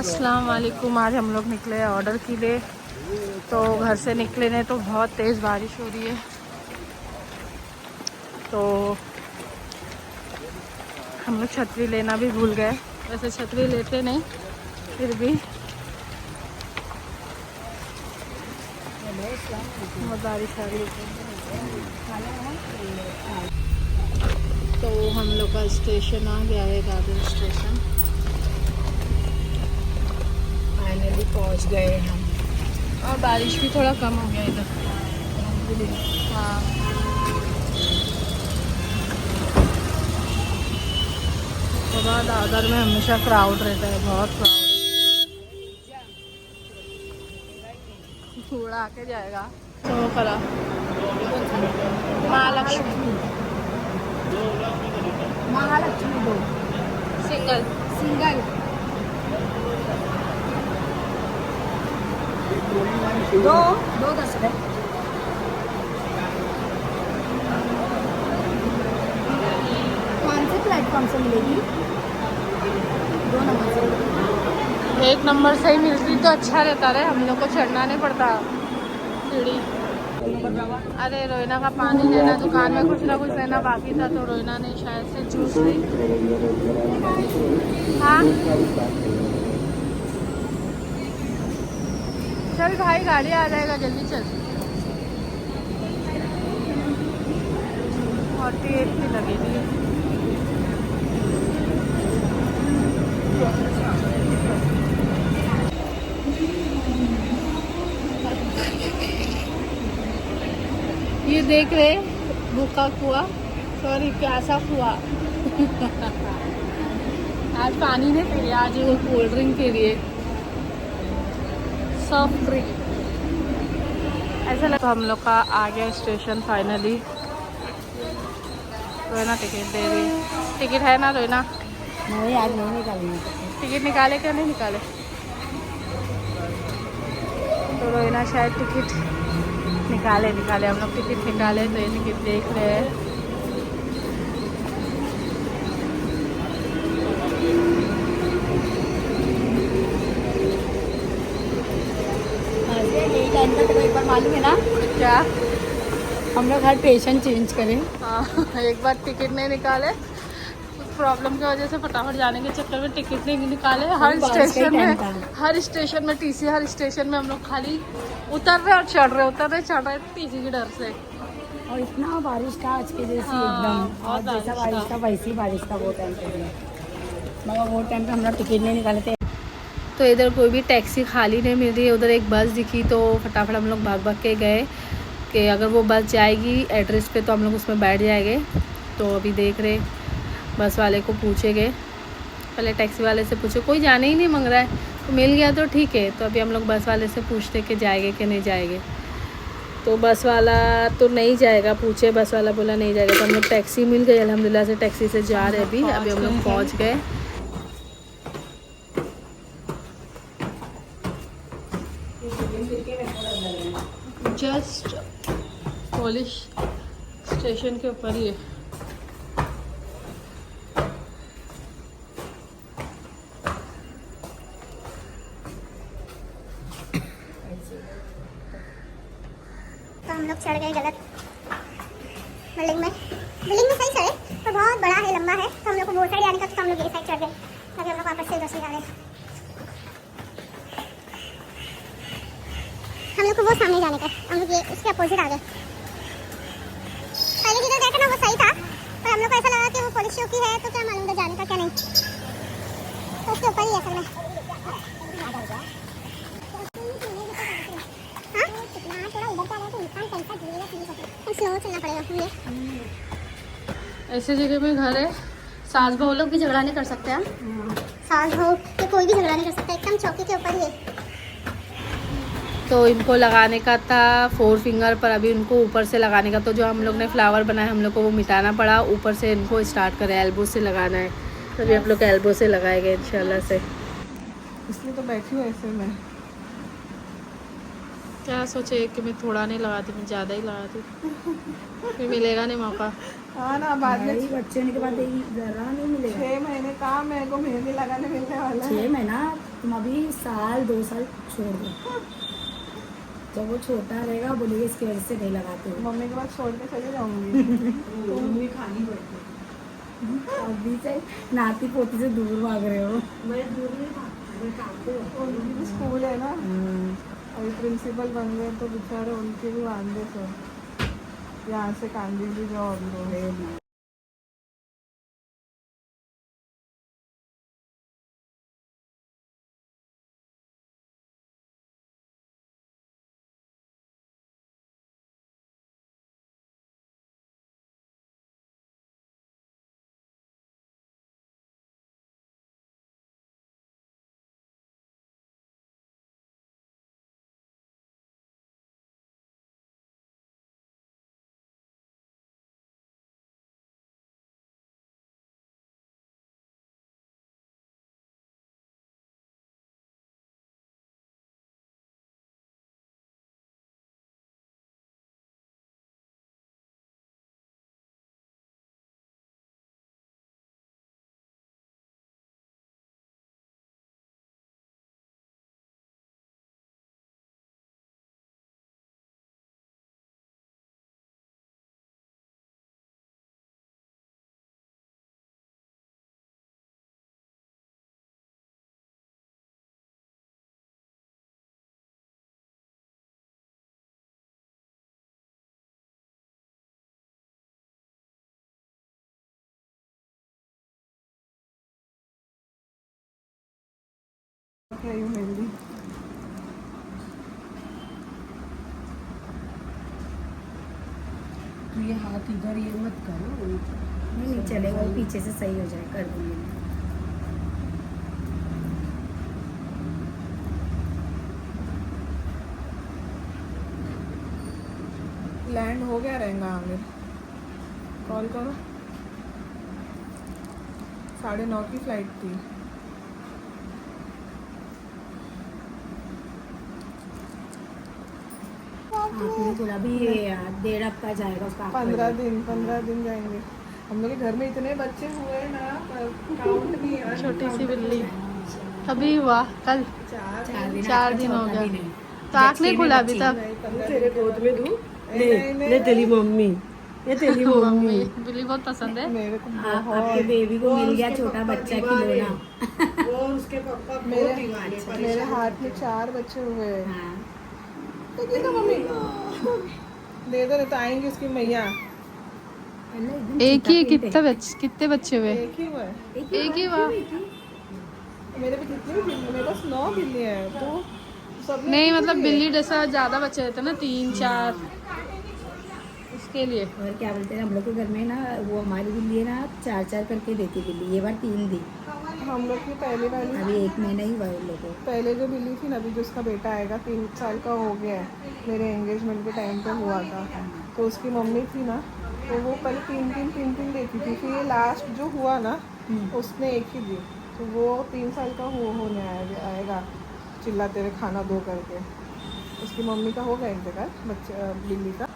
अस्सलाम वालेकुम। आज हम लोग निकले हैं ऑर्डर के लिए। तो घर से निकले ने तो बहुत तेज़ बारिश हो रही है, तो हम लोग छतरी लेना भी भूल गए। वैसे छतरी लेते नहीं, फिर भी बहुत बारिश आ रही है। तो हम लोग का स्टेशन आ गया है, दादर स्टेशन। फाइनली पहुंच गए हम, और बारिश भी थोड़ा कम हो गया इधर। हाँ, तो बाद दादर में हमेशा क्राउड रहता है, बहुत क्राउड। थोड़ा आके जाएगा तो करा महालक्ष्मी महालक्ष्मी दो सिंगल सिंगल दो दो 10 है। कौन से प्लेटफॉर्म से मिलेगी? 2 नंबर से। 1 नंबर से ही मिलती तो अच्छा रहता है, हम लोग को चढ़ना नहीं पड़ता सीढ़ी। अरे रोइना का पानी लेना, दुकान में कुछ ना कुछ लेना बाकी था, तो रोइना ने शायद से जूस ली। हाँ चल भाई, गाड़ी आ जाएगा, जल्दी चल। 48 की लगेगी। ये देख रहे भूखा कुआ, सॉरी प्यासा कुआ। आज पानी नहीं पी रही, आज वो कोल्ड ड्रिंक पी रही है, सॉफ्ट ड्रिंक ऐसा लगा। तो हम लोग का आ गया स्टेशन फाइनली। रोना टिकट दे रही है। टिकट है ना रोना? नहीं आज नहीं निकालेंगे। टिकट निकाले क्या नहीं निकाले? तो रोना शायद टिकट निकाले। हम लोग टिकट निकाले, तो ये टिकट देख रहे हैं। यही टाइम का तो एक बार मालूम है ना क्या? हम लोग हर स्टेशन चेंज करें। हाँ, एक बार टिकट नहीं निकाले, प्रॉब्लम की वजह से फटाफट जाने के चक्कर में टिकट नहीं निकाले। हर स्टेशन में टीसी, हर स्टेशन में हम लोग खाली उतर रहे और चढ़ रहे टीसी के डर से। और इतना बारिश था आज के जैसे एकदम, और जैसा बारिश था वैसी ही बारिश था वो टाइम पे, मगर वो टाइम पे हम लोग टिकट नहीं निकाले थे। तो इधर कोई भी टैक्सी खाली नहीं मिल रही है। उधर एक बस दिखी तो फटाफट हम लोग भाग के गए कि अगर वो बस जाएगी एड्रेस पे तो हम लोग उसमें बैठ जाएंगे। तो अभी देख रहे, बस वाले को पूछेंगे, पहले टैक्सी वाले से पूछे, कोई जाने ही नहीं मांग रहा है, तो मिल गया तो ठीक है। तो अभी हम लोग बस वाले से पूछते कि जाएंगे कि नहीं जाएंगे। तो बस वाला तो नहीं जाएगा, पूछे, बस वाला बोला नहीं जाएगा। तो हम लोग टैक्सी मिल गई, अल्हम्दुलिल्लाह से टैक्सी से जा रहे। अभी हम लोग पहुँच गए। जस्ट पुलिस स्टेशन के ऊपर ही है। तो हम लोग चढ़ गए गलत बिल्डिंग में सही चढ़े, पर बहुत बड़ा है, लंबा है, तो हम लोग को वो साइड आने का, तो हम लोग ये साइड चढ़ गए। अभी हम लोग वापस से उधर से जा रहे हैं। हम लोग को वो सामने जाने का, हम लोग ये उसके अपोजिट आ गए। पहले जिधर गए थे ना वो सही था, पर हम लोग को ऐसा लगा कि वो पुलिस चौकी है, तो क्या मालूम उधर जाने का क्या नहीं, तो उसके ऊपर ही असल में। स्लो चलना पड़ेगा मुझे। ऐसे जगह में घर है, सास बहू लोग भी झगड़ा नहीं कर सकते हैं। सास बहू के कोई भी झगड़ा नहीं कर सकता, एकदम चौकी के ऊपर ही है। तो इनको लगाने का था 4 फिंगर, पर अभी उनको ऊपर से लगाने का, तो जो हम लोग ने फ्लावर बनाया हम लोग को वो मिटाना पड़ा। ऊपर से इनको स्टार्ट करें, एल्बो से लगाना है, तभी आप लोग एल्बो से लगाएंगे इंशाल्लाह से। इसलिए तो बैठी हूँ ऐसे में। क्या सोचे कि मैं थोड़ा नहीं लगाती, मैं ज़्यादा ही लगाती, फिर मिलेगा नहीं मौका। हाँ ना, बाद में बच्चे होने के बाद जरा नहीं मिलेगा। 6 महीने कहाँ मेरे को मेहंदी लगाने मिलने वाला है। 6 महीना तुम अभी साल 2 साल छोड़ दो, जब वो छोटा रहेगा बोलेगा इसकी वजह से नहीं लगाते हो। मम्मी के पास छोड़ के चले जाऊंगी। मम्मी खानी पड़ती है। अभी से नाती पोती से दूर भाग रहे हो। मैं दूर नहीं भागती, उनकी भी स्कूल है ना, अभी प्रिंसिपल बन गए तो बेचारे उनके भी वांदे सब, यहाँ से कांदी भी जाओ अभी लोग। क्या यूँ मेहंदी तो ये हाथ इधर ये मत करो, नहीं चलेगा, वो पीछे से सही हो जाए, कर दूंगी मैं। लैंड हो गया रहेगा आमिर, कॉल करो। 9:30 की फ्लाइट थी। आपने बोला भी 1.5 हफ्ता जाएगा उसका। 15 दिन जाएंगे। हम लोग के घर में इतने बच्चे हुए ना, काउंट नहीं है। छोटी सी बिल्ली अभी हुआ कल 4 दिन हो गया, तो आँख नहीं खुला अभी तक। तेरे गोद में दूँ? ले तेरी मम्मी, ये तेरी मम्मी बिल्ली बहुत पसंद है मेरे को आपके बेबी को मिल गया छोटा बच्चा खिलौना। वो उसके पापा मेरे हाथ में 4 बच्चे हुए। हाँ। दे दो मम्मी, दे दो, नहीं तो आएंगी उसकी मैया। एक ही कितने बच्चे हुए? एक ही हुआ है। एक ही हुआ? मेरे पे कितनी भी बिल्ली, मेरे पास 9 बिल्ली है। तो सब नहीं मतलब बिल्ली जैसा ज्यादा बच्चे रहते हैं ना, 3-4, उसके लिए। और क्या बोलते हैं हम लोग के घर में ना, वो हमारी बिल्ली है ना 4-4 करके देती बिल्ली, ये बार 3 दी। हम लोग की पहली वाली, अभी 1 महीना ही हुआ है उन लोगों को। पहले जो बिल्ली थी ना, अभी जो उसका बेटा आएगा 3 साल का हो गया है, मेरे एंगेजमेंट के टाइम पे हुआ था। तो उसकी मम्मी थी ना, तो वो पहले 3 देती थी, फिर ये लास्ट जो हुआ ना उसने एक ही दी। तो वो 3 साल का होने आएगा, चिल्लाते हुए खाना दो करके। उसकी मम्मी का हो गया एक जगह बच्चे बिल्ली का।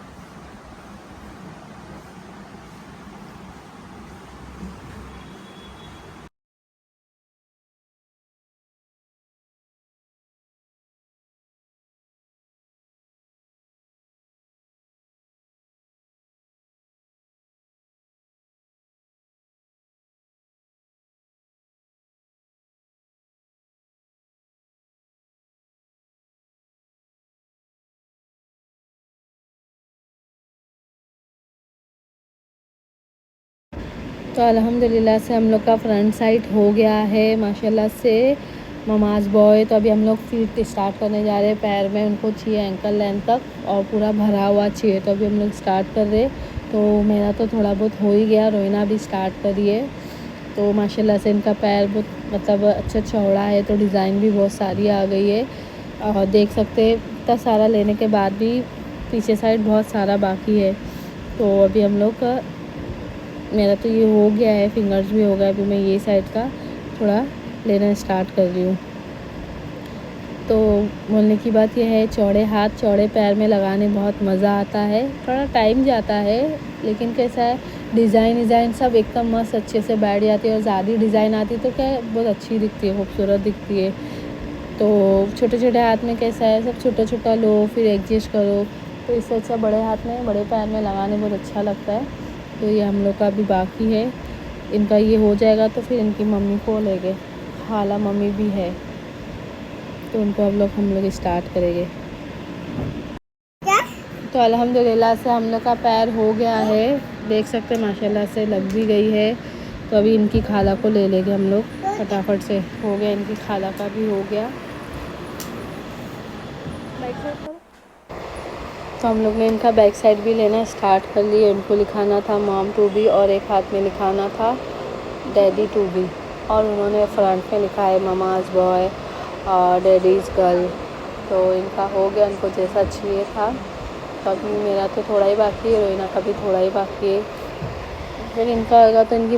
तो अल्हम्दुलिल्लाह से हम लोग का फ्रंट साइड हो गया है माशाल्लाह से। ममाज बॉय तो अभी हम लोग फीट स्टार्ट करने जा रहे हैं, पैर में उनको चाहिए एंकल लेंथ तक और पूरा भरा हुआ चाहिए, तो अभी हम लोग स्टार्ट कर रहे। तो मेरा तो थोड़ा बहुत हो ही गया, रोइना भी स्टार्ट करी है। तो माशाल्लाह से इनका पैर बहुत मतलब अच्छा चौड़ा है, तो डिज़ाइन भी बहुत सारी आ गई है। और देख सकते हैं इतना सारा लेने के बाद भी पीछे साइड बहुत सारा बाकी है। तो अभी हम लोग का मेरा तो ये हो गया है, फिंगर्स भी हो गया, अभी मैं ये साइड का थोड़ा लेना स्टार्ट कर रही हूँ। तो बोलने की बात यह है, चौड़े हाथ चौड़े पैर में लगाने बहुत मज़ा आता है, थोड़ा टाइम जाता है, लेकिन कैसा है डिज़ाइन सब एकदम मस्त अच्छे से बैठ जाती है। और ज़्यादा डिज़ाइन आती तो क्या है बहुत अच्छी दिखती है, खूबसूरत दिखती है। तो छोटे छोटे हाथ में कैसा है, सब छोटा छोटा लो फिर एडजस्ट करो, तो इससे अच्छा बड़े हाथ में बड़े पैर में लगाने बहुत अच्छा लगता है। तो ये हम लोग का अभी बाकी है, इनका ये हो जाएगा तो फिर इनकी मम्मी को लेंगे, खाला मम्मी भी है तो उनको हम लोग स्टार्ट करेंगे। तो अल्हम्दुलिल्लाह से हम लोग का पैर हो गया है, देख सकते हैं माशाल्लाह से लग भी गई है। तो अभी इनकी खाला को ले लेंगे हम लोग फटाफट से, हो गया इनकी खाला का भी हो गया। तो हम लोग ने इनका बैक साइड भी लेना स्टार्ट कर लिया। इनको लिखाना था मॉम टू बी और एक हाथ में लिखाना था डैडी टू बी, और उन्होंने फ्रंट में लिखा है ममाज बॉय और डैडीज़ गर्ल। तो इनका हो गया, इनको जैसा चाहिए था। तो अभी मेरा तो थोड़ा ही बाकी है, रोइना का भी थोड़ा ही बाकी है। फिर इनका होगा तो इनकी